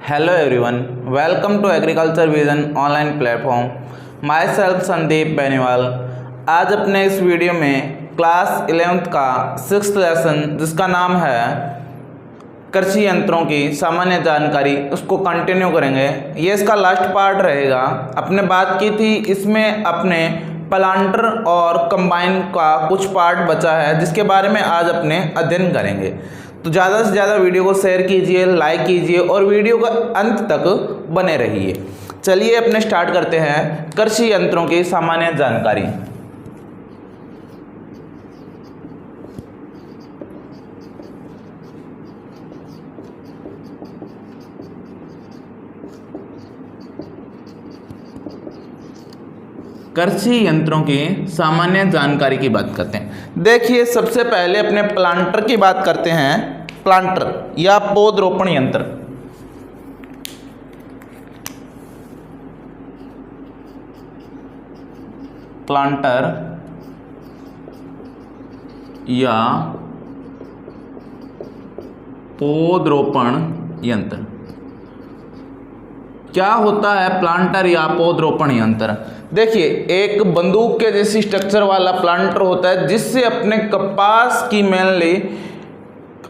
Hello everyone, welcome to Agriculture Vision online platform. My self Sandeep Beniwal. आज अपने इस video में क्लास 11th का 6th लेसन जिसका नाम है कृषि यंत्रों की सामान्य जानकारी, उसको कंटिन्यू करेंगे। ये इसका लास्ट पार्ट रहेगा। अपने बात की थी इसमें अपने प्लांटर और कंबाइन का कुछ पार्ट बचा है जिसके बारे में आज अपने अध्ययन करेंगे। तो ज़्यादा से ज़्यादा वीडियो को शेयर कीजिए, लाइक कीजिए और वीडियो का अंत तक बने रहिए। चलिए अपने स्टार्ट करते हैं कृषि यंत्रों की सामान्य जानकारी। कृषि यंत्रों की सामान्य जानकारी की बात करते हैं। देखिए सबसे पहले अपने प्लांटर की बात करते हैं। प्लांटर या पौधरोपण यंत्र। प्लांटर या पौधरोपण यंत्र क्या होता है? प्लांटर या पौधरोपण यंत्र, देखिए एक बंदूक के जैसी स्ट्रक्चर वाला प्लांटर होता है जिससे अपने कपास की मेनली,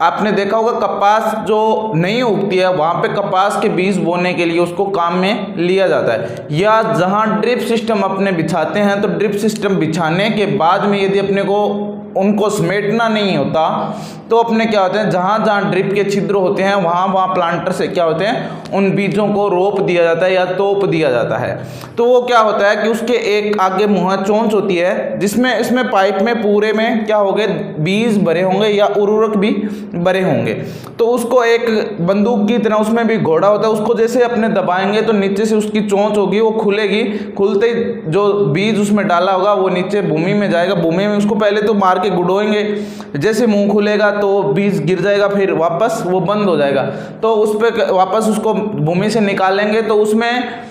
आपने देखा होगा कपास जो नहीं उगती है वहाँ पे कपास के बीज बोने के लिए उसको काम में लिया जाता है। या जहाँ ड्रिप सिस्टम अपने बिछाते हैं तो ड्रिप सिस्टम बिछाने के बाद में यदि अपने को उनको समेटना नहीं होता तो अपने क्या होते हैं, जहाँ जहाँ ड्रिप के छिद्र होते हैं वहाँ प्लांटर से क्या होते हैं, उन बीजों को रोप दिया जाता है या तोप दिया जाता है। तो वो क्या होता है कि उसके एक आगे मुँह चोंच होती है जिसमें इसमें पाइप में पूरे में क्या होंगे, बीज भरे होंगे या उर्वरक भी भरे होंगे। तो उसको एक बंदूक की तरह उसमें भी घोड़ा होता है, उसको जैसे अपने दबाएंगे तो नीचे से उसकी चोंच होगी, वो खुलेगी। खुलते ही जो बीज उसमें डाला होगा वो नीचे भूमि में जाएगा। भूमि में उसको पहले तो मार के गुड़ोएंगे, जैसे मुंह खुलेगा तो बीज गिर जाएगा, फिर वापस वो बंद हो जाएगा। तो उस पर वापस उसको भूमि से निकालेंगे तो उसमें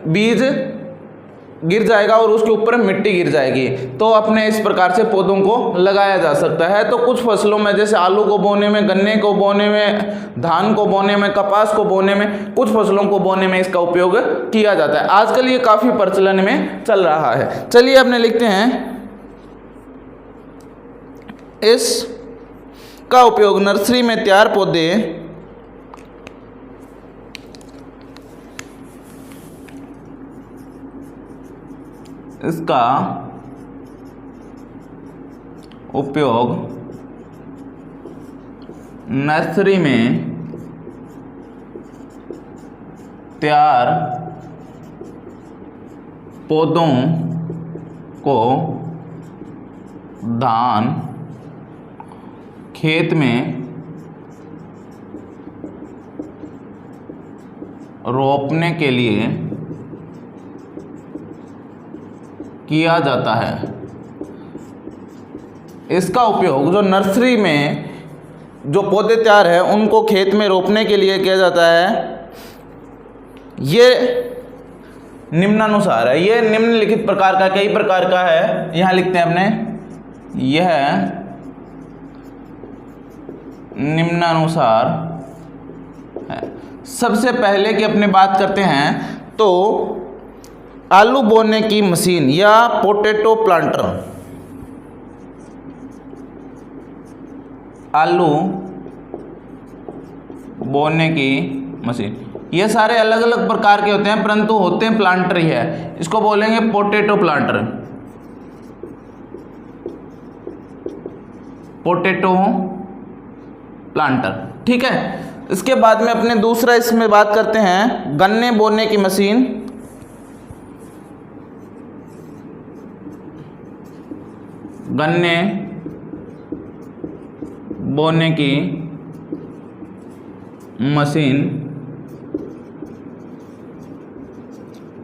बीज गिर जाएगा और उसके ऊपर मिट्टी गिर जाएगी। तो अपने इस प्रकार से पौधों को लगाया जा सकता है। तो कुछ फसलों में जैसे आलू को बोने में, गन्ने को बोने में, धान को बोने में, कपास को बोने में, कुछ फसलों को बोने में इसका उपयोग किया जाता है। आजकल ये काफ़ी प्रचलन में चल रहा है। चलिए अपने लिखते हैं इस का उपयोग नर्सरी में तैयार पौधे इसका उपयोग नर्सरी में तैयार पौधों को धान खेत में रोपने के लिए किया जाता है। इसका उपयोग जो नर्सरी में जो पौधे तैयार है उनको खेत में रोपने के लिए किया जाता है। ये निम्नानुसार है। ये निम्नलिखित प्रकार का, कई प्रकार का है, यहाँ लिखते हैं अपने, यह निम्नानुसार है। सबसे पहले की अपने बात करते हैं तो आलू बोने की मशीन या पोटैटो प्लांटर। आलू बोने की मशीन, ये सारे अलग अलग प्रकार के होते हैं परंतु होते हैं प्लांटर ही है। इसको बोलेंगे पोटैटो प्लांटर। पोटैटो प्लांटर, ठीक है। इसके बाद में अपने दूसरा इसमें बात करते हैं गन्ने बोने की मशीन। गन्ने बोने की मशीन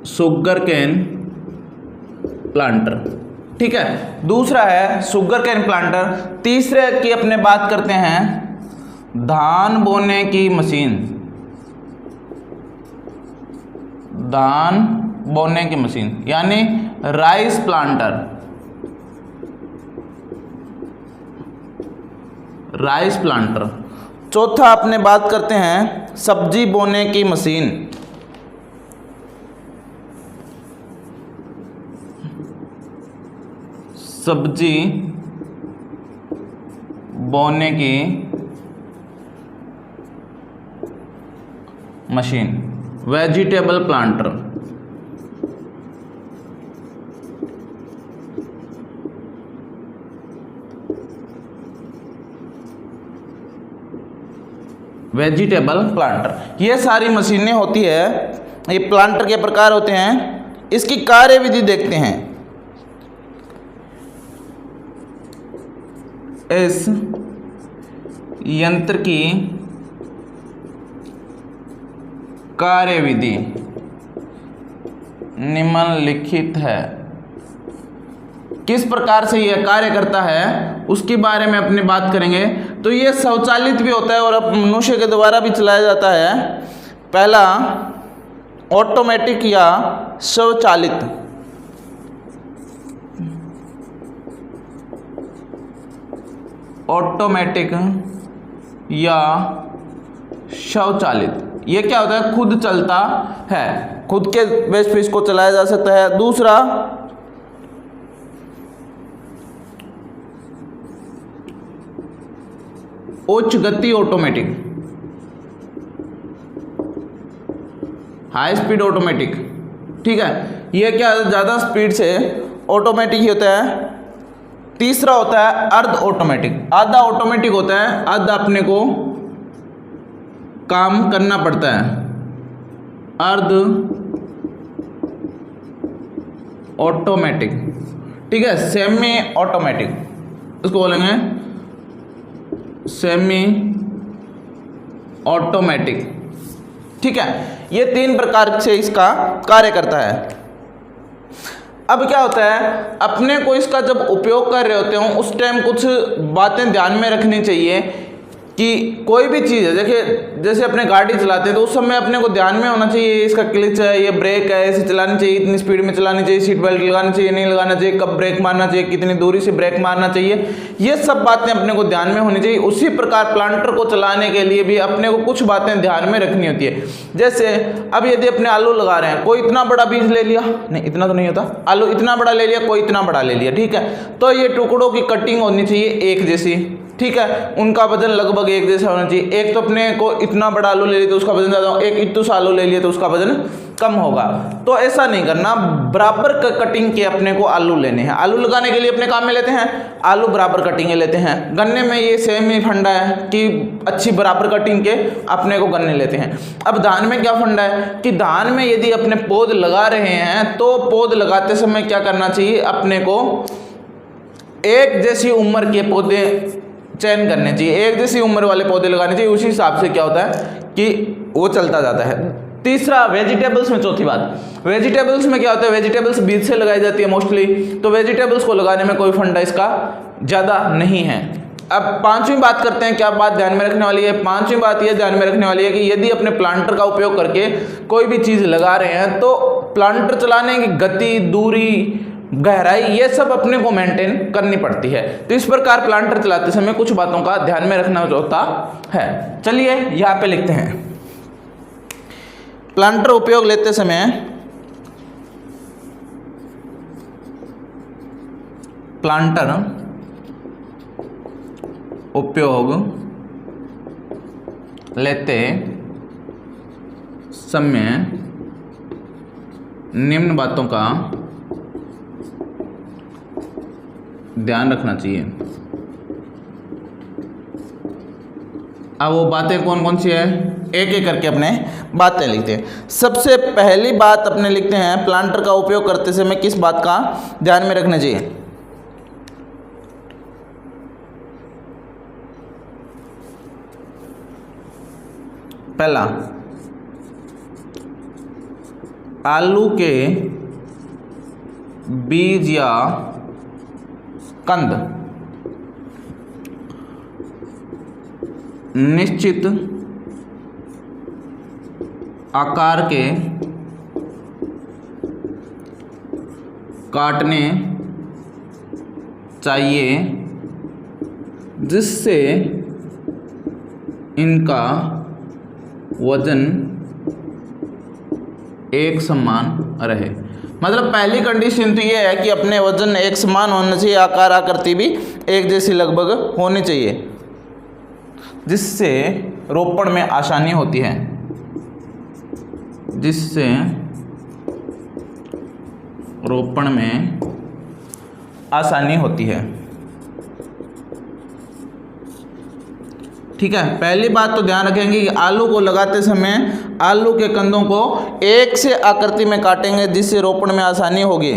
शुगर केन प्लांटर, ठीक है। दूसरा है शुगर केन प्लांटर। तीसरे की अपने बात करते हैं धान बोने की मशीन। धान बोने की मशीन यानी राइस प्लांटर। Rice planter. चौथा अपने बात करते हैं सब्जी बोने की मशीन। सब्जी बोने की machine, vegetable planter. Vegetable planter, ये सारी मशीनें होती है, ये प्लांटर के प्रकार होते हैं। इसकी कार्यविधि देखते हैं। इस यंत्र की कार्यविधि निम्नलिखित है। किस प्रकार से यह कार्य करता है उसके बारे में अपनी बात करेंगे। तो ये स्वचालित भी होता है और अब मनुष्य के द्वारा भी चलाया जाता है। पहला ऑटोमेटिक या स्वचालित। ऑटोमेटिक या स्वचालित, ये क्या होता है, खुद चलता है, खुद के बेस पे इसको चलाया जा सकता है। दूसरा उच्च गति ऑटोमेटिक, हाई स्पीड ऑटोमेटिक, ठीक है, ये क्या ज़्यादा स्पीड से ऑटोमेटिक ही होता है। तीसरा होता है अर्ध ऑटोमेटिक, आधा ऑटोमेटिक होता है, आधा अपने को काम करना पड़ता है। अर्ध ऑटोमेटिक, ठीक है, सेमी ऑटोमेटिक, इसको बोलेंगे सेमी ऑटोमेटिक, ठीक है। ये 3 प्रकार से इसका कार्य करता है। अब क्या होता है, अपने को इसका जब उपयोग कर रहे होते हो उस टाइम कुछ बातें ध्यान में रखनी चाहिए कि कोई भी चीज़ है, देखिए जैसे अपने गाड़ी चलाते हैं तो उस समय अपने को ध्यान में होना चाहिए इसका क्लच है, ये ब्रेक है, ऐसे चलानी चाहिए, इतनी स्पीड में चलानी चाहिए, सीट बेल्ट लगानी चाहिए, नहीं लगाना चाहिए, कब ब्रेक मारना चाहिए, कितनी दूरी से ब्रेक मारना चाहिए, ये सब बातें अपने को ध्यान में होनी चाहिए। उसी प्रकार प्लांटर को चलाने के लिए भी अपने को कुछ बातें ध्यान में रखनी होती है। जैसे अब यदि अपने आलू लगा रहे हैं, कोई इतना बड़ा बीज ले लिया, नहीं इतना तो नहीं होता, आलू इतना बड़ा ले लिया, कोई इतना बड़ा ले लिया, ठीक है, तो ये टुकड़ों की कटिंग होनी चाहिए एक जैसी, ठीक है, उनका वजन लगभग एक जैसा होना चाहिए। एक तो अपने को इतना बड़ा आलू ले लिया तो उसका वजन ज़्यादा होगा, एक इतना आलू ले लिया तो उसका वजन कम होगा। तो ऐसा नहीं करना, बराबर कटिंग के अपने को आलू लेने हैं। आलू लगाने के लिए अपने काम में लेते हैं, आलू बराबर कटिंग के लेते हैं। गन्ने में ये सेम ही फंडा है कि अच्छी बराबर कटिंग के अपने को गन्ने लेते हैं। अब धान में क्या फंडा है कि धान में यदि अपने पौध लगा रहे हैं तो पौध लगाते समय क्या करना चाहिए, अपने को एक जैसी उम्र के पौधे चयन करने चाहिए, एक जैसी उम्र वाले पौधे लगाने चाहिए। उसी हिसाब से क्या होता है कि वो चलता जाता है। तीसरा वेजिटेबल्स में, चौथी बात, वेजिटेबल्स में क्या होता है, वेजिटेबल्स बीज से लगाई जाती है मोस्टली, तो वेजिटेबल्स को लगाने में कोई फंडा इसका ज़्यादा नहीं है। अब पांचवी बात करते हैं, क्या बात ध्यान में रखने वाली है। पांचवी बात यह ध्यान में रखने वाली है कि यदि अपने प्लांटर का उपयोग करके कोई भी चीज़ लगा रहे हैं तो प्लांटर चलाने की गति, दूरी, गहराई, ये सब अपने को मेंटेन करनी पड़ती है। तो इस प्रकार प्लांटर चलाते समय कुछ बातों का ध्यान में रखना होता है। चलिए यहाँ पे लिखते हैं, प्लांटर उपयोग लेते समय प्लांटर उपयोग लेते समय निम्न बातों का ध्यान रखना चाहिए। अब वो बातें कौन कौन सी है, एक एक करके अपने बातें लिखते हैं। सबसे पहली बात अपने लिखते हैं, प्लांटर का उपयोग करते समय किस बात का ध्यान में रखना चाहिए। पहला, आलू के बीज या कंद निश्चित आकार के काटने चाहिए जिससे इनका वजन एक समान रहे। मतलब पहली कंडीशन तो ये है कि अपने वजन एक समान होना चाहिए, आकार आकृति भी एक जैसी लगभग होनी चाहिए, जिससे रोपण में आसानी होती है, जिससे रोपण में आसानी होती है। ठीक है, पहली बात तो ध्यान रखेंगे कि आलू को लगाते समय आलू के कंदों को एक से आकृति में काटेंगे, जिससे रोपण में आसानी होगी।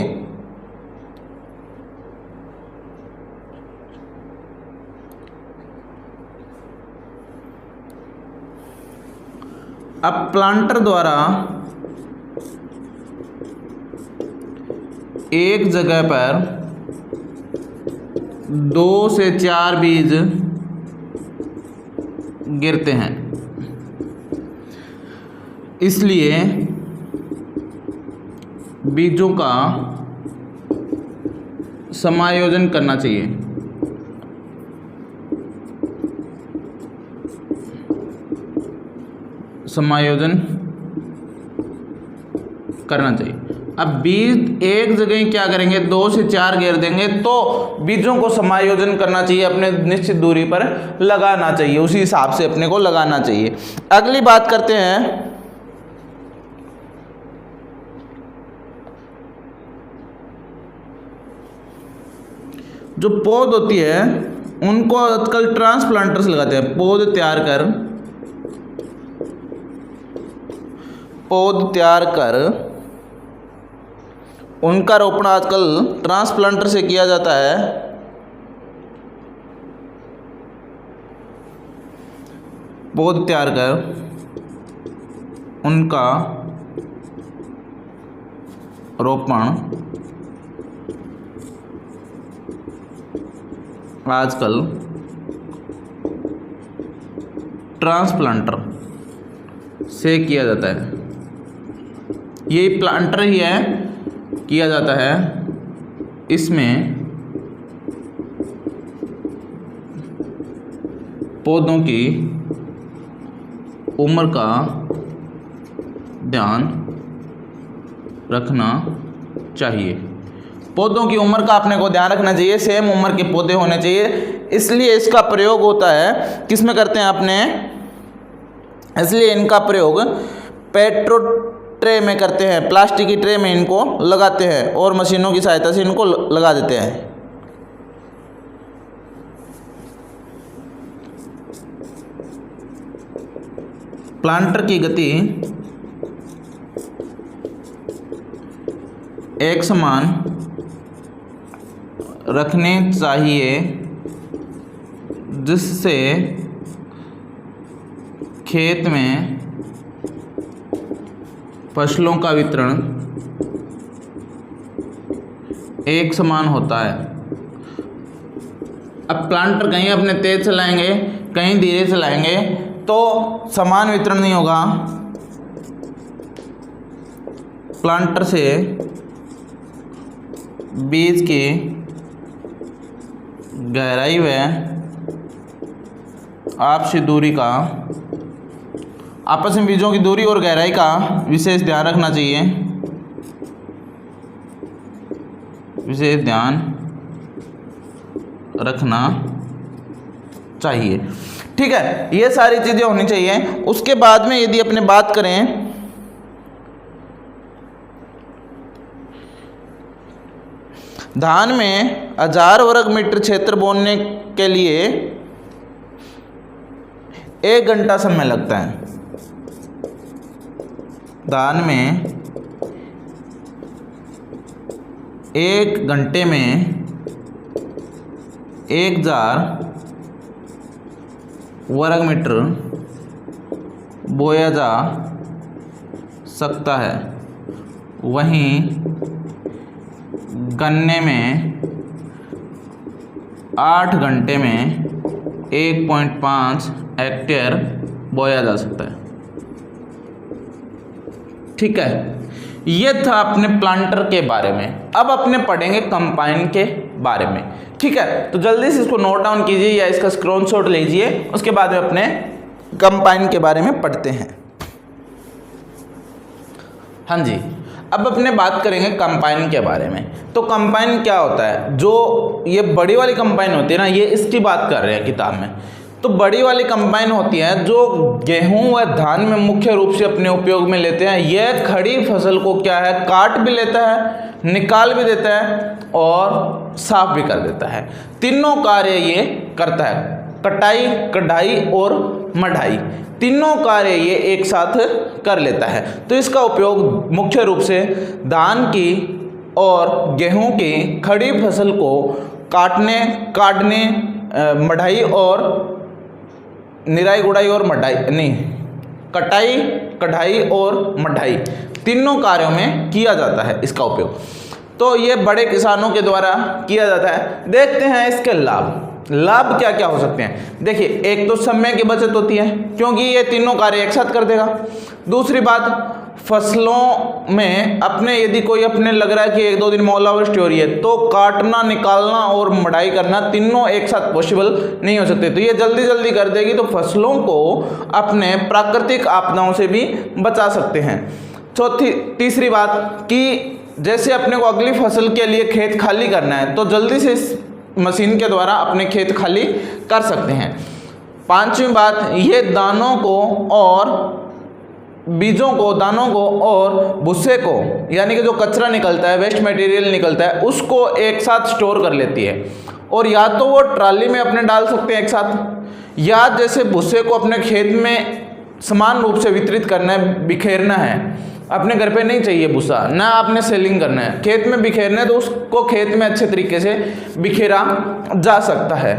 अब प्लांटर द्वारा एक जगह पर 2 से 4 बीज गिरते हैं, इसलिए बीजों का समायोजन करना चाहिए। समायोजन करना चाहिए। अब बीज एक जगह क्या करेंगे, 2 से 4 घेर देंगे, तो बीजों को समायोजन करना चाहिए, अपने निश्चित दूरी पर लगाना चाहिए, उसी हिसाब से अपने को लगाना चाहिए। अगली बात करते हैं, जो पौध होती है उनको आजकल ट्रांसप्लांटर्स लगाते हैं। पौध तैयार कर उनका रोपण आजकल ट्रांसप्लांटर से किया जाता है। पौध तैयार कर उनका रोपण आजकल ट्रांसप्लांटर से किया जाता है। ये प्लांटर ही है, किया जाता है। इसमें पौधों की उम्र का ध्यान रखना चाहिए। पौधों की उम्र का अपने को ध्यान रखना चाहिए, सेम उम्र के पौधे होने चाहिए। इसलिए इसका प्रयोग होता है, किस में करते हैं अपने, इसलिए इनका प्रयोग पेट्रो ट्रे में करते हैं, प्लास्टिक की ट्रे में इनको लगाते हैं और मशीनों की सहायता से इनको लगा देते हैं। प्लांटर की गति एक समान रखनी चाहिए, जिससे खेत में फसलों का वितरण एक समान होता है। अब प्लांटर कहीं अपने तेज चलाएंगे, कहीं धीरे चलाएंगे, तो समान वितरण नहीं होगा। प्लांटर से बीज की गहराई व आपसी दूरी का, आपस में बीजों की दूरी और गहराई का विशेष ध्यान रखना चाहिए, विशेष ध्यान रखना चाहिए। ठीक है, ये सारी चीज़ें होनी चाहिए। उसके बाद में यदि अपने बात करें धान में 1000 वर्ग मीटर क्षेत्र बोने के लिए 1 घंटा समय लगता है। धान में 1 घंटे में 1000 वर्ग मीटर बोया जा सकता है। वहीं गन्ने में 8 घंटे में 1.5 हेक्टेयर बोया जा सकता है। ठीक है, ये था अपने प्लांटर के बारे में। अब अपने पढ़ेंगे कंपाइन के बारे में। ठीक है, तो जल्दी से इसको नोट डाउन कीजिए या इसका स्क्रीनशॉट लीजिए, उसके बाद में अपने कंबाइन के बारे में पढ़ते हैं। हाँ जी, अब अपने बात करेंगे कंबाइन के बारे में। तो कंबाइन क्या होता है? जो ये बड़ी वाली कंबाइन होती है ना, ये इसकी बात कर रहे हैं किताब में। तो बड़ी वाली कंबाइन होती है जो गेहूं व धान में मुख्य रूप से अपने उपयोग में लेते हैं। यह खड़ी फसल को क्या है, काट भी लेता है, निकाल भी देता है और साफ भी कर देता है। तीनों कार्य ये करता है, कटाई, कढ़ाई और मढ़ाई, तीनों कार्य ये एक साथ कर लेता है। तो इसका उपयोग मुख्य रूप से धान की और गेहूं की खड़ी फसल को काटने, काटने, मढ़ाई और निराई गुड़ाई और मढ़ाई नहीं, कटाई, कढ़ाई और मढ़ाई, तीनों कार्यों में किया जाता है इसका उपयोग। तो ये बड़े किसानों के द्वारा किया जाता है। देखते हैं इसके लाभ। लाभ क्या क्या हो सकते हैं? देखिए, एक तो समय की बचत होती है क्योंकि ये तीनों कार्य एक साथ कर देगा। दूसरी बात, फसलों में अपने यदि कोई अपने लग रहा है कि 1-2 दिन में ओलावृष्टि हो रही है तो काटना, निकालना और मढ़ाई करना तीनों एक साथ पॉसिबल नहीं हो सकते, तो ये जल्दी जल्दी कर देगी। तो फसलों को अपने प्राकृतिक आपदाओं से भी बचा सकते हैं। तीसरी बात कि जैसे अपने को अगली फसल के लिए खेत खाली करना है तो जल्दी से इस मशीन के द्वारा अपने खेत खाली कर सकते हैं। पांचवी बात, ये दानों को और बीजों को, दानों को और भूसे को, यानी कि जो कचरा निकलता है, वेस्ट मटेरियल निकलता है, उसको एक साथ स्टोर कर लेती है। और या तो वो ट्राली में अपने डाल सकते हैं एक साथ, या जैसे भूसे को अपने खेत में समान रूप से वितरित करना है, बिखेरना है। अपने घर पे नहीं चाहिए भूसा, ना आपने सेलिंग करना है, खेत में बिखेरना है, तो उसको खेत में अच्छे तरीके से बिखेरा जा सकता है।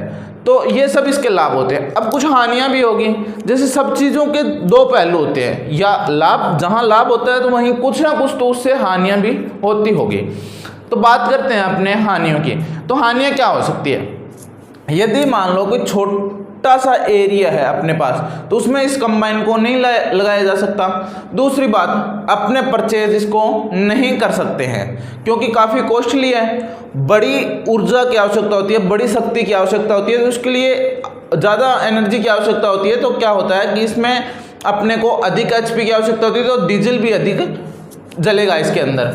तो ये सब इसके लाभ होते हैं। अब कुछ हानियां भी होगी, जैसे सब चीज़ों के दो पहलू होते हैं, या लाभ, जहां लाभ होता है तो वहीं कुछ ना कुछ तो उससे हानियां भी होती होगी। तो बात करते हैं अपने हानियों की। तो हानियां क्या हो सकती है? यदि मान लो कोई छोटा सा एरिया है अपने पास, तो उसमें इस कंबाइन को नहीं लगाया जा सकता। दूसरी बात, अपने परचेज इसको नहीं कर सकते हैं क्योंकि काफ़ी कॉस्टली है, बड़ी ऊर्जा की आवश्यकता होती है, बड़ी शक्ति की आवश्यकता होती है, तो उसके लिए ज़्यादा एनर्जी की आवश्यकता होती है। तो क्या होता है कि इसमें अपने को अधिक HP की आवश्यकता होती है, तो डीजल भी अधिक जलेगा इसके अंदर।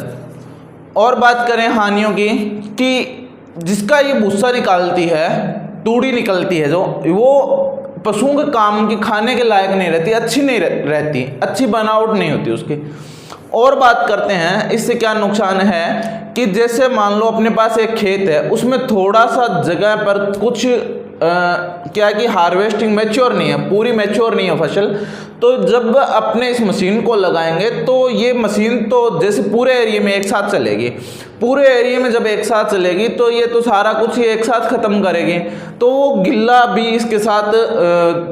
और बात करें हानियों की, कि जिसका ये भूसा निकालती है, तूड़ी निकलती है, जो वो पशुओं के काम की, खाने के लायक नहीं रहती, अच्छी नहीं रहती, अच्छी बनावट नहीं होती उसकी। और बात करते हैं इससे क्या नुकसान है, कि जैसे मान लो अपने पास एक खेत है, उसमें थोड़ा सा जगह पर कुछ क्या कि हार्वेस्टिंग मैच्योर नहीं है, पूरी मैच्योर नहीं है फसल, तो जब अपने इस मशीन को लगाएंगे तो ये मशीन तो जैसे पूरे एरिया में एक साथ चलेगी। पूरे एरिया में जब एक साथ चलेगी तो ये तो सारा कुछ ही एक साथ ख़त्म करेगी, तो वो गिल्ला भी इसके साथ,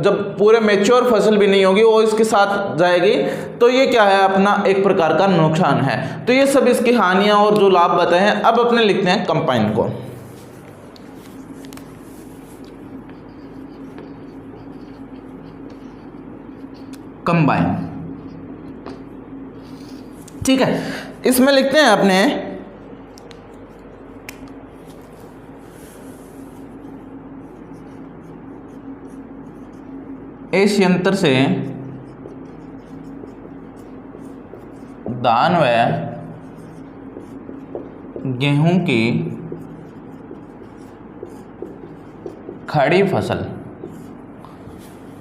जब पूरे मैच्योर फसल भी नहीं होगी वो इसके साथ जाएगी। तो ये क्या है, अपना एक प्रकार का नुकसान है। तो ये सब इसकी हानियाँ और जो लाभ बताए हैं। अब अपने लिखते हैं कंबाइन को। कंबाइन, ठीक है, इसमें लिखते हैं अपने इस यंत्र से धान व गेहूं की खड़ी फसल,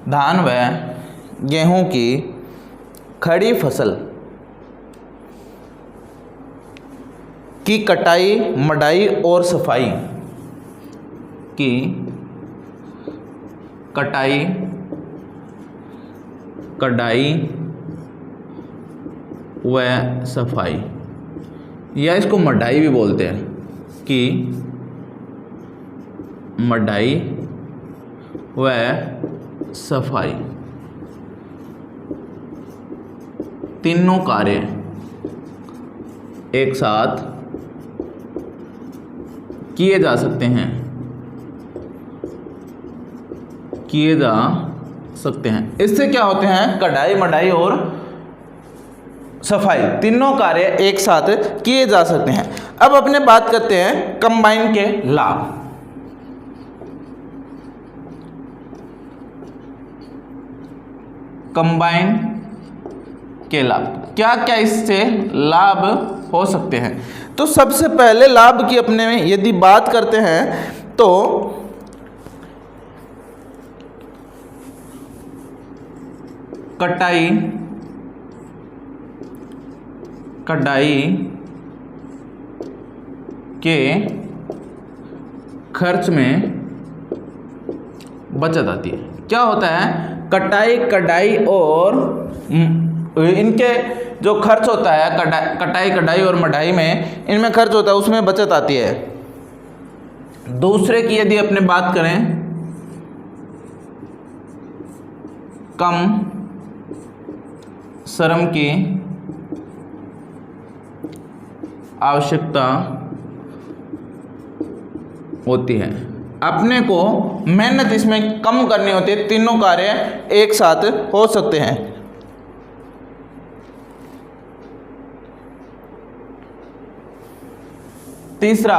धान व गेहूं की खड़ी फसल की कटाई, मढ़ाई और सफाई की कटाई, कढ़ाई व सफाई, या इसको मढ़ाई भी बोलते हैं, कि मढ़ाई व सफाई, तीनों कार्य एक साथ किए जा सकते हैं, किए जा सकते हैं। इससे क्या होते हैं, कढ़ाई, मढ़ाई और सफाई, तीनों कार्य एक साथ किए जा सकते हैं। अब अपने बात करते हैं कंबाइन के लाभ। कंबाइन के लाभ। क्या क्या इससे लाभ हो सकते हैं? तो सबसे पहले लाभ की अपने में यदि बात करते हैं तो कटाई के खर्च में बचत आती है। क्या होता है? कटाई और इनके जो खर्च होता है, कटाई और मढ़ाई में इनमें खर्च होता है, उसमें बचत आती है। दूसरे की यदि अपने बात करें, कम श्रम की आवश्यकता होती है। अपने को मेहनत इसमें कम करनी होती है, तीनों कार्य एक साथ हो सकते हैं। तीसरा,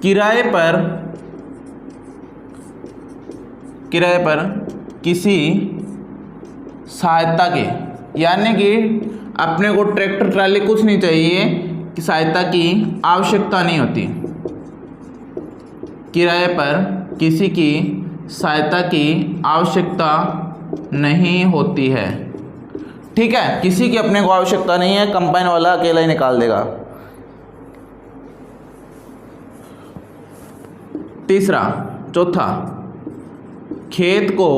किराए पर किसी सहायता के, यानी कि अपने को ट्रैक्टर ट्राली कुछ नहीं चाहिए कि सहायता की आवश्यकता नहीं होती। किराए पर किसी की सहायता की आवश्यकता नहीं होती है। ठीक है, किसी की अपने को आवश्यकता नहीं है, कंबाइन वाला अकेला ही निकाल देगा। चौथा, खेत को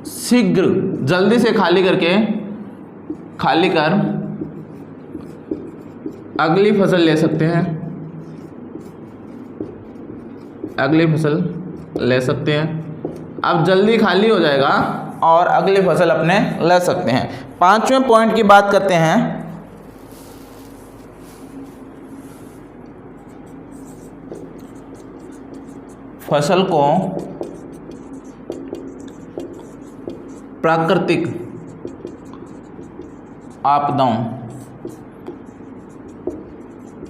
शीघ्र जल्दी से खाली कर अगली फसल ले सकते हैं। अब जल्दी खाली हो जाएगा और अगली फसल अपने ले सकते हैं। पांचवें पॉइंट की बात करते हैं, फसल को प्राकृतिक आपदाओं,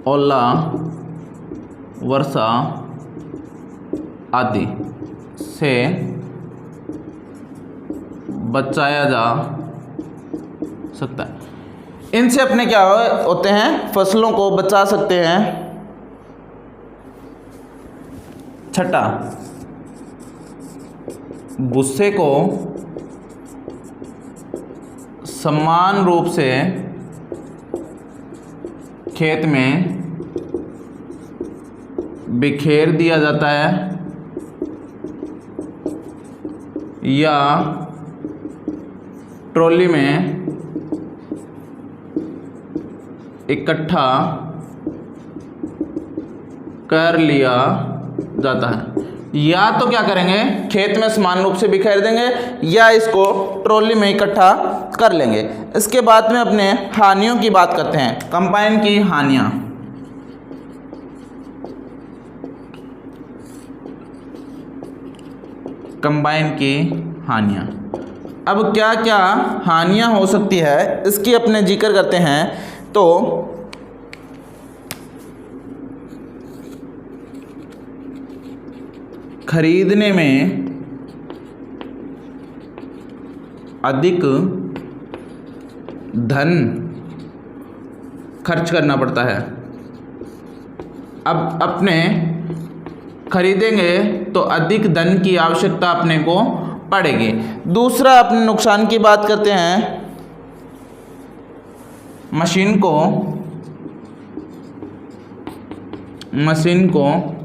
ओला, वर्षा आदि से बचाया जा सकता है। इनसे अपने क्या होते हैं? फसलों को बचा सकते हैं। छठा, भूसे को समान रूप से खेत में बिखेर दिया जाता है या ट्रॉली में इकट्ठा कर लिया जाता है। या तो क्या करेंगे, खेत में समान रूप से बिखेर देंगे या इसको ट्रॉली में इकट्ठा कर लेंगे। इसके बाद में अपने हानियों की बात करते हैं, कंबाइन की हानियां। कंबाइन की हानियां, अब क्या क्या हानियां हो सकती है इसकी अपने जिक्र करते हैं। तो खरीदने में अधिक धन खर्च करना पड़ता है। अब अपने खरीदेंगे तो अधिक धन की आवश्यकता अपने को पड़ेगी। दूसरा, अपने नुकसान की बात करते हैं, मशीन को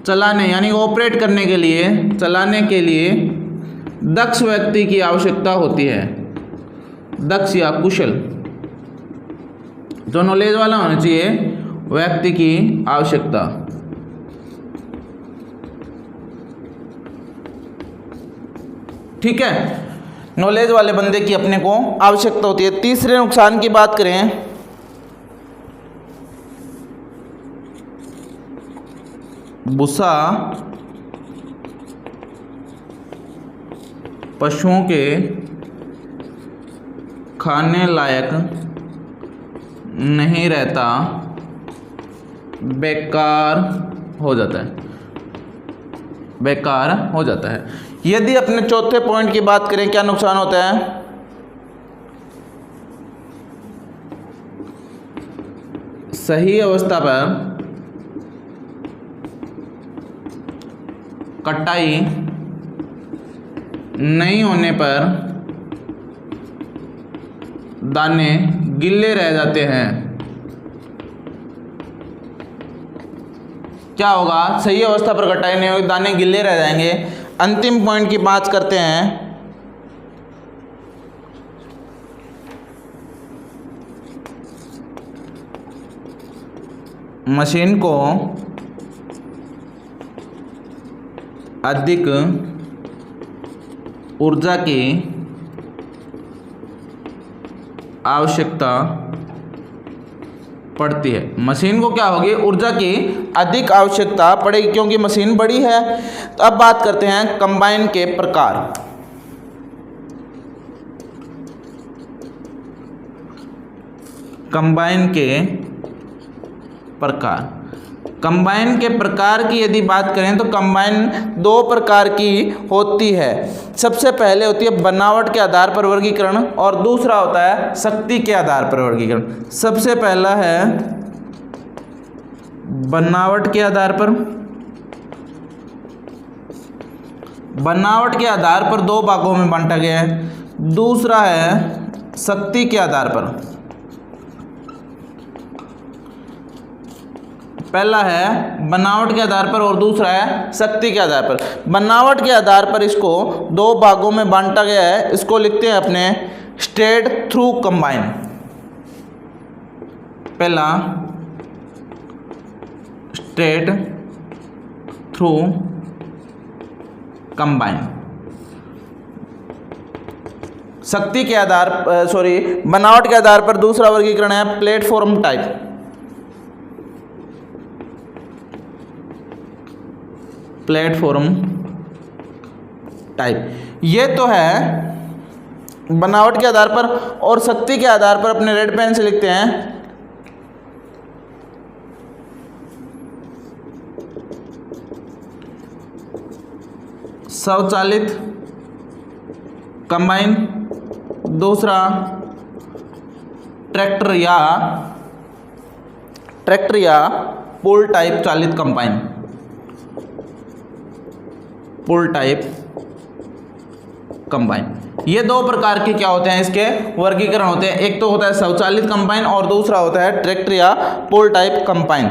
चलाने यानी ऑपरेट करने के लिए, चलाने के लिए दक्ष व्यक्ति की आवश्यकता होती है। दक्ष या कुशल, जो नॉलेज वाला होना चाहिए व्यक्ति की आवश्यकता। ठीक है, नॉलेज वाले बंदे की अपने को आवश्यकता होती है। तीसरे नुकसान की बात करें, भूसा पशुओं के खाने लायक नहीं रहता, बेकार हो जाता है। बेकार हो जाता है। यदि अपने चौथे पॉइंट की बात करें, क्या नुकसान होता है? सही अवस्था पर कटाई नहीं होने पर दाने गिल्ले रह जाते हैं। क्या होगा? सही अवस्था पर कटाई नहीं होगी, दाने गिल्ले रह जाएंगे। अंतिम पॉइंट की बात करते हैं, मशीन को अधिक ऊर्जा की आवश्यकता पड़ती है। मशीन को क्या होगी? ऊर्जा की अधिक आवश्यकता पड़ेगी क्योंकि मशीन बड़ी है। तो अब बात करते हैं कंबाइन के प्रकार। कंबाइन के प्रकार, कंबाइन के प्रकार की यदि बात करें तो कंबाइन दो प्रकार की होती है। सबसे पहले होती है बनावट के आधार पर वर्गीकरण और दूसरा होता है शक्ति के आधार पर वर्गीकरण। सबसे पहला है बनावट के आधार पर। बनावट के आधार पर दो भागों में बांटा गया है। दूसरा है शक्ति के आधार पर। पहला है बनावट के आधार पर और दूसरा है शक्ति के आधार पर। बनावट के आधार पर इसको दो भागों में बांटा गया है। इसको लिखते हैं अपने स्ट्रेट थ्रू कंबाइन। पहला स्ट्रेट थ्रू कंबाइन। शक्ति के आधार बनावट के आधार पर दूसरा वर्गीकरण है प्लेटफॉर्म टाइप। प्लेटफॉर्म टाइप ये तो है बनावट के आधार पर, और शक्ति के आधार पर अपने रेड पेन से लिखते हैं स्वचालित कंबाइन। दूसरा ट्रैक्टर या पुल टाइप चालित कंबाइन। पुल टाइप कंबाइन, ये दो प्रकार के क्या होते हैं? इसके वर्गीकरण होते हैं। एक तो होता है स्वचालित कंबाइन और दूसरा होता है ट्रैक्टर या पुल टाइप कंबाइन।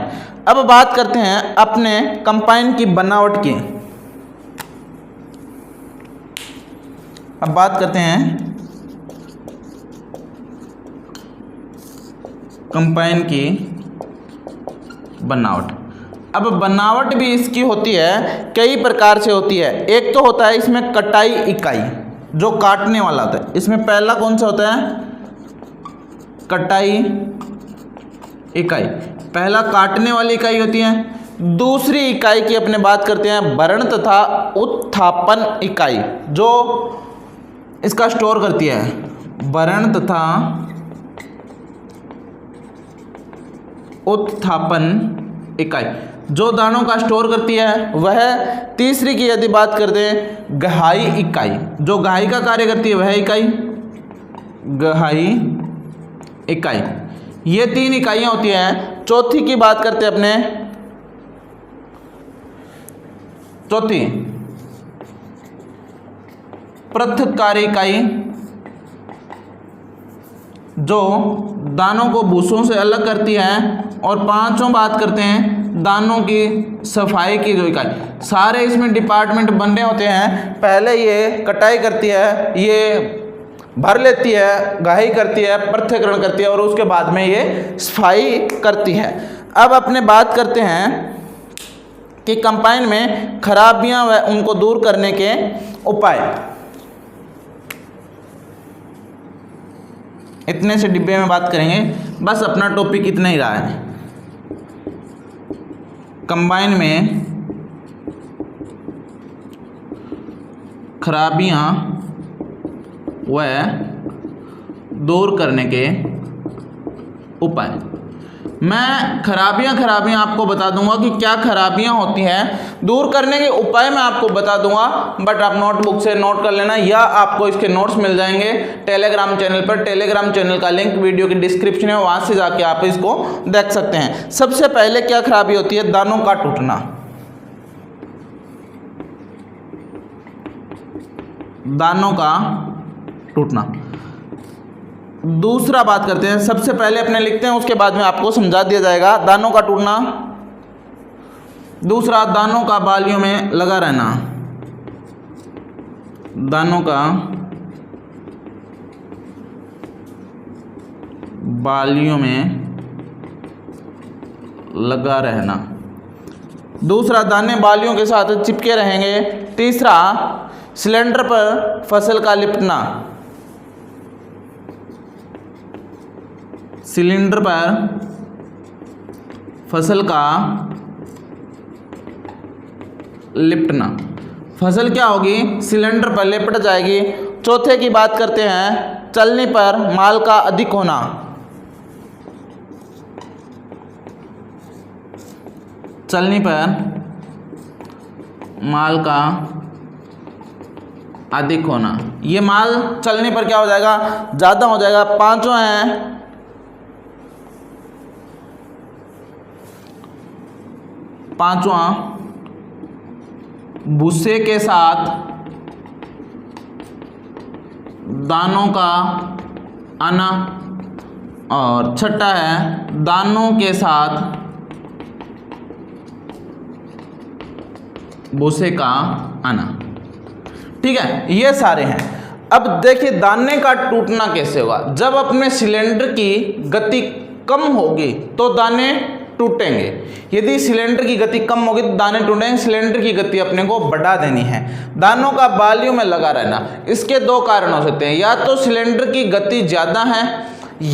अब बात करते हैं अपने कंबाइन की बनावट की। अब बात करते हैं कंबाइन की बनावट। अब बनावट भी इसकी होती है, कई प्रकार से होती है। एक तो होता है इसमें कटाई इकाई, जो काटने वाला होता है। इसमें पहला कौन सा होता है? कटाई इकाई, पहला काटने वाली इकाई होती है। दूसरी इकाई की अपने बात करते हैं भरण तथा उत्थापन इकाई, जो इसका स्टोर करती है। भरण तथा उत्थापन इकाई जो दानों का स्टोर करती है वह। तीसरी की यदि बात कर दें गहाई इकाई, जो गहाई का कार्य करती है वह इकाई गहाई इकाई। ये तीन इकाइयाँ होती हैं। चौथी की बात करते हैं अपने, चौथी पृथक्कारी इकाई, जो दानों को भूसों से अलग करती है। और पांचों बात करते हैं दानों की सफाई की जो इकाई। सारे इसमें डिपार्टमेंट बने होते हैं। पहले ये कटाई करती है, ये भर लेती है, गहाई करती है, पृथक्करण करती है और उसके बाद में ये सफाई करती है। अब अपने बात करते हैं कि कंबाइन में खराबियां व उनको दूर करने के उपाय। इतने से डिब्बे में बात करेंगे, बस अपना टॉपिक इतना ही रहा है। कंबाइन में खराबियां व दूर करने के उपाय। मैं खराबियां आपको बता दूंगा कि क्या खराबियां होती हैं, दूर करने के उपाय मैं आपको बता दूंगा, बट आप नोटबुक से नोट कर लेना या आपको इसके नोट्स मिल जाएंगे टेलीग्राम चैनल पर। टेलीग्राम चैनल का लिंक वीडियो की डिस्क्रिप्शन में, वहां से जाके आप इसको देख सकते हैं। सबसे पहले क्या खराबी होती है? दानों का टूटना। दानों का टूटना। दूसरा बात करते हैं, सबसे पहले अपने लिखते हैं, उसके बाद में आपको समझा दिया जाएगा। दानों का टूटना। दूसरा, दानों का बालियों में लगा रहना। दानों का बालियों में लगा रहना। दूसरा, दाने बालियों के साथ चिपके रहेंगे। तीसरा, सिलेंडर पर फसल का लिपटना। सिलेंडर पर फसल का लिपटना। फसल क्या होगी? सिलेंडर पर लिपट जाएगी। चौथे की बात करते हैं, चलने पर माल का अधिक होना। चलने पर माल का अधिक होना। ये माल चलने पर क्या हो जाएगा? ज़्यादा हो जाएगा। पांचवा है, भूसे के साथ दानों का आना। और छठा है, दानों के साथ भूसे का आना। ठीक है, ये सारे हैं। अब देखिए दाने का टूटना कैसे होगा। जब अपने सिलेंडर की गति कम होगी तो दाने टूटेंगे। यदि सिलेंडर की गति कम होगी तो दाने टूटेंगे। सिलेंडर की गति अपने को बढ़ा देनी है। दानों का बालियों में लगा रहना, इसके दो कारण हो सकते हैं। या तो सिलेंडर की गति ज़्यादा है,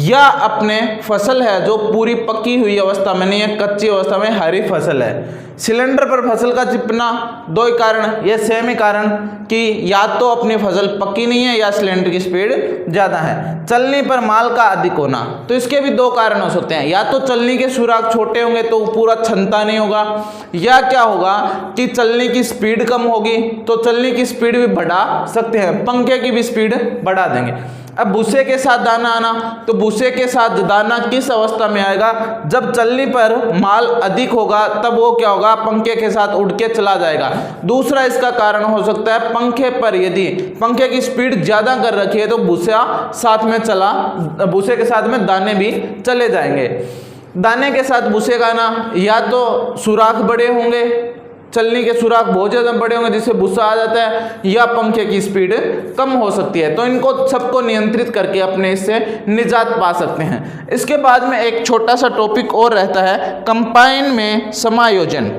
या अपने फसल है जो पूरी पकी हुई अवस्था में नहीं है, कच्ची अवस्था में हरी फसल है। सिलेंडर पर फसल का चिपना, दो ही कारण, ये सेम ही कारण कि या तो अपनी फसल पक्की नहीं है या सिलेंडर की स्पीड ज़्यादा है। चलने पर माल का अधिक होना, तो इसके भी दो कारण हो सकते हैं। या तो चलने के सुराग छोटे होंगे तो पूरा क्षमता नहीं होगा, या क्या होगा कि चलने की स्पीड कम होगी तो चलने की स्पीड भी बढ़ा सकते हैं, पंखे की भी स्पीड बढ़ा देंगे। अब भूसे के साथ दाना आना, तो भूसे के साथ दाना किस अवस्था में आएगा? जब चलने पर माल अधिक होगा तब वो क्या होगा? पंखे के साथ उड़ के चला जाएगा। दूसरा इसका कारण हो सकता है, पंखे पर यदि पंखे की स्पीड ज़्यादा कर रखी है तो भूसा साथ में चला, भूसे के साथ में दाने भी चले जाएंगे। दाने के साथ भूसे का आना, या तो सुराख बड़े होंगे, चलने के सुराख बहुत ज़्यादा बड़े होंगे जिससे भूसा आ जाता है, या पंखे की स्पीड कम हो सकती है। तो इनको सबको नियंत्रित करके अपने इससे निजात पा सकते हैं। इसके बाद में एक छोटा सा टॉपिक और रहता है, कंबाइन में समायोजन।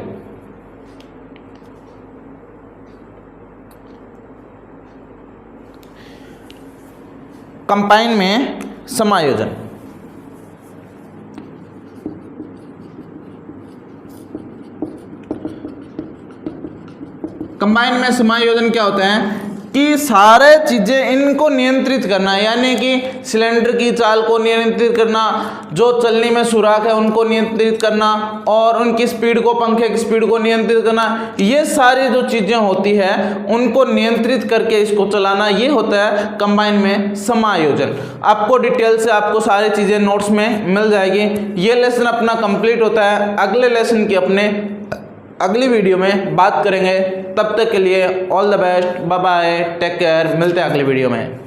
कंबाइन में समायोजन। कंबाइन में समायोजन क्या होता है कि सारे चीज़ें इनको नियंत्रित करना, यानी कि सिलेंडर की चाल को नियंत्रित करना, जो चलने में सुराख है उनको नियंत्रित करना, और उनकी स्पीड को, पंखे की स्पीड को नियंत्रित करना। ये सारी जो चीज़ें होती है उनको नियंत्रित करके इसको चलाना, ये होता है कंबाइन में समायोजन। आपको डिटेल से आपको सारी चीज़ें नोट्स में मिल जाएगी। ये लेसन अपना कंप्लीट होता है। अगले लेसन की अपने अगली वीडियो में बात करेंगे। तब तक के लिए all the best, bye bye, take care. मिलते हैं अगली वीडियो में।